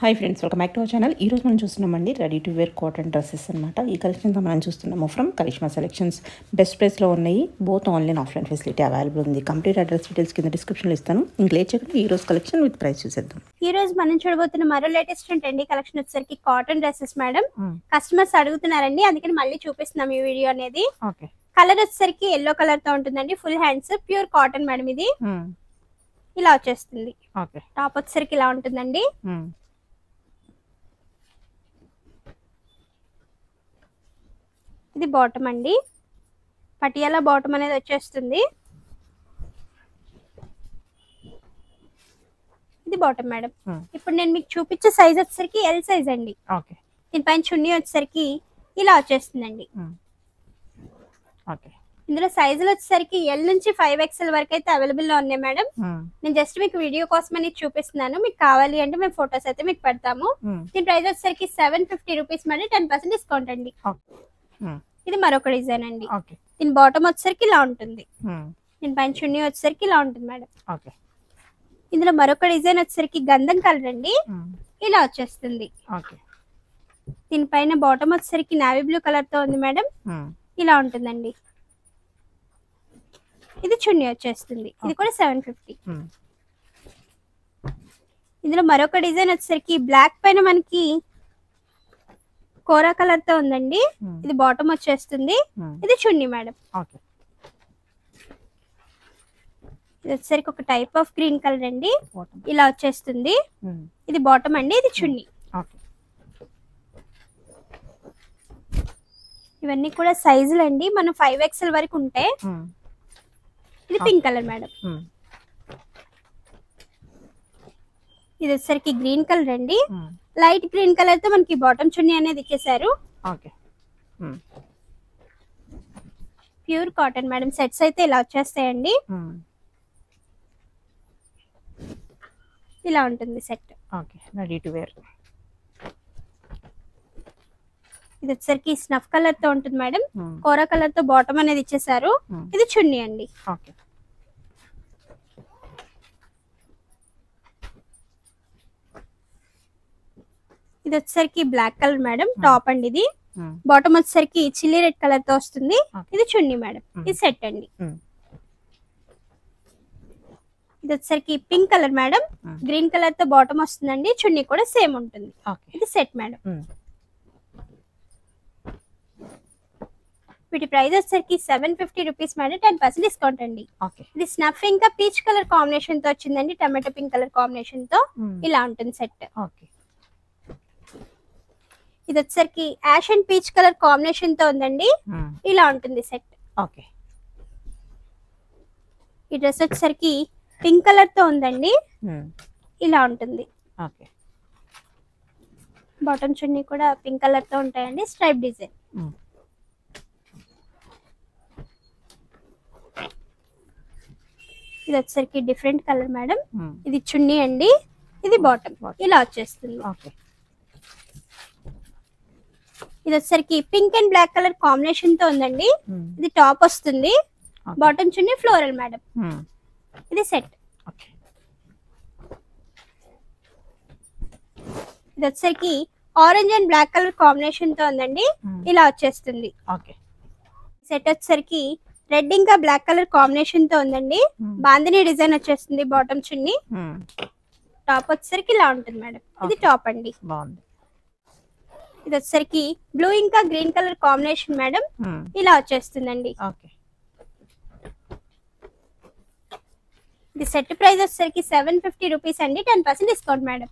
Hi friends, welcome back to our channel. ఈరోజు మనం చూస్తున్నామండి ready to wear cotton dresses అనమాట. ఈ కలెక్షన్తో మనం చూస్తున్నాము ఫ్రమ్ కరిష్మా సెలెక్షన్స్. బెస్ట్ ప్రైస్లో ఉన్నాయి. Both online offline facility available ఉంది. కంప్లీట్ అడ్రస్ డీటెయిల్స్ కింద డిస్క్రిప్షన్లో ఇస్తాను. ఇంక లేట్ చేయకుండా ఈ రోజు కలెక్షన్ విత్ ప్రైస్ చూసేద్దాం. ఈ రోజు మనం చూడబోతున్న మరో లేటెస్ట్ ట్రెండీ కలెక్షన్ వచ్చేసరికి కాటన్ డ్రెస్సెస్ మేడం. కస్టమర్స్ అడుగుతున్నారండి, అందుకని మళ్ళీ చూపిస్తున్నాం ఈ వీడియో అనేది. కలర్ వచ్చేసరికి ఎల్లో కలర్ తో ఉంటుందండి. Full hands, pure cotton madam. ఇది ఇలా వచ్చేస్తుంది. టాప్ వచ్చేసరికి ఇలా ఉంటుందండి. ఇది బాటమ్ అండి. పటియాలా బాటమ్ అనేది వచ్చేస్తుంది. ఇది బాటమ్ మేడం. ఇప్పుడు నేను మీకు చూపించే సైజ్ వచ్చేసరికి ఎల్ సైజ్ అండి. దీనిపైన చున్నీ వచ్చేసరికి ఇలా వచ్చేస్తుందండి. ఇందులో సైజులు వచ్చేసరికి ఎల్ నుంచి 5XL వరకు అయితే అవైలబుల్ లో ఉన్నాయి మేడం. నేను జస్ట్ మీకు వీడియో కోసం అనేది చూపిస్తున్నాను. మీకు కావాలి అంటే మేము ఫొటోస్ అయితే మీకు పెడతాము. దీని ప్రైస్ వచ్చేసరికి 750 రూపీస్ మేడం. 10% డిస్కౌంట్ అండి. ఇది మరొక డిజైన్ అండి. దీని బాటమ్ వచ్చేసరికి ఇలా ఉంటుంది. దీని పైన చున్నీ వచ్చేసరికి ఇలా ఉంటుంది మేడం. ఇందులో మరొక డిజైన్ వచ్చేసరికి గంధం కలర్ అండి. ఇలా వచ్చేస్తుంది. దీనిపైన బాటమ్ వచ్చేసరికి నావీ బ్లూ కలర్ తో ఉంది మేడం. ఇలా ఉంటుందండి. ఇది చున్నీ వచ్చేస్తుంది. ఇది కూడా 750. ఇందులో మరొక డిజైన్ వచ్చేసరికి బ్లాక్ పైన మనకి కోరా కలర్ తో ఉందండి. ఇది బాటమ్ వచ్చేస్తుంది. ఇది చున్నీ మేడం. ఇది వచ్చేసరికి ఒక టైప్ ఆఫ్ గ్రీన్ కలర్ అండి. ఇలా వచ్చేస్తుంది. ఇది బాటమ్ అండి. ఇది చున్నీ. ఇవన్నీ కూడా సైజులు అండి. మనం 5XL వరకు ఉంటాయి. ఇది పింక్ కలర్ మేడం. ఇది వచ్చేసరికి గ్రీన్ కలర్ అండి. లైట్ గ్రీన్ కలర్ తో మనకి బాటమ్ చున్నీ అనేది ఇచ్చేసారు. Pure cotton madam. సెట్స్ అయితే ఇలా వచ్చేస్తాయండి. ఇలా ఉంటుంది సెట్. Ready to wear. ఇది వచ్చేసరికి స్నఫ్ కలర్ తో ఉంటుంది మేడం. కోరా కలర్ తో బాటమ్ అనేది ఇచ్చేసారు. ఇది చున్నీ అండి. ఇది వచ్చేసరికి బ్లాక్ కలర్ మేడం. టాప్ అండి. ఇది బాటమ్ వచ్చేసరికి చిల్లీ రెడ్ కలర్ తో వస్తుంది. ఇది చున్నీ మేడం. ఇది సెట్ అండి. ఇది వచ్చేసరికి pink colour madam. Green colour తో బాటమ్ వస్తుందండి. చున్నీ కూడా సేమ్ ఉంటుంది. ఇది సెట్ మేడం. వీటి ప్రైస్ వచ్చేసరికి 750 రూపీస్ మేడం. 10% డిస్కౌంట్ అండి. ఇది స్నఫ్ ఇంకా పీచ్ కలర్ కాంబినేషన్ తో వచ్చిందండి. టమాటో పింక్ కలర్ కాంబినేషన్ తో ఇలా ఉంటుంది సెట్. ఇది వచ్చేసరికి ash and peach colour combination తో ఉందండి. ఇలా ఉంటుంది సెట్. ఈ డ్రెస్ వచ్చేసరికి పింక్ కలర్ తో ఉందండి. ఇలా ఉంటుంది. బాటమ్ చున్నీ కూడా పింక్ కలర్ తో ఉంటాయండి. Stripe design. ఇది వచ్చేసరికి డిఫరెంట్ కలర్ మేడం. ఇది చున్నీ అండి. ఇది బాటమ్. ఇలా వచ్చేస్తుంది. ఇది వచ్చేసరికి pink and black colour combination తో ఉందండి. ఇది టాప్ వస్తుంది. బాటమ్ చున్నీ ఫ్లోరల్ మేడం. ఇది సెట్. ఇది వచ్చేసరికి orange and black colour combination తో ఉందండి. ఇలా వచ్చేస్తుంది. సెట్ వచ్చేసరికి రెడ్ ఇంకా బ్లాక్ కలర్ కాంబినేషన్ తో ఉందండి. బాందిని డిజైన్ వచ్చేస్తుంది. బాటమ్ చున్నీ. టాప్ వచ్చేసరికి ఇలా ఉంటుంది మేడం. ఇది టాప్ అండి. ఇది వచ్చేసరికి బ్లూ ఇంకా గ్రీన్ కలర్ కాంబినేషన్ మేడం. ఇలా వచ్చేస్తుందండి. ఇది సెట్ ప్రైస్ వచ్చేసరికి 750 రూపీస్ అండి. 10% డిస్కౌంట్ మేడం.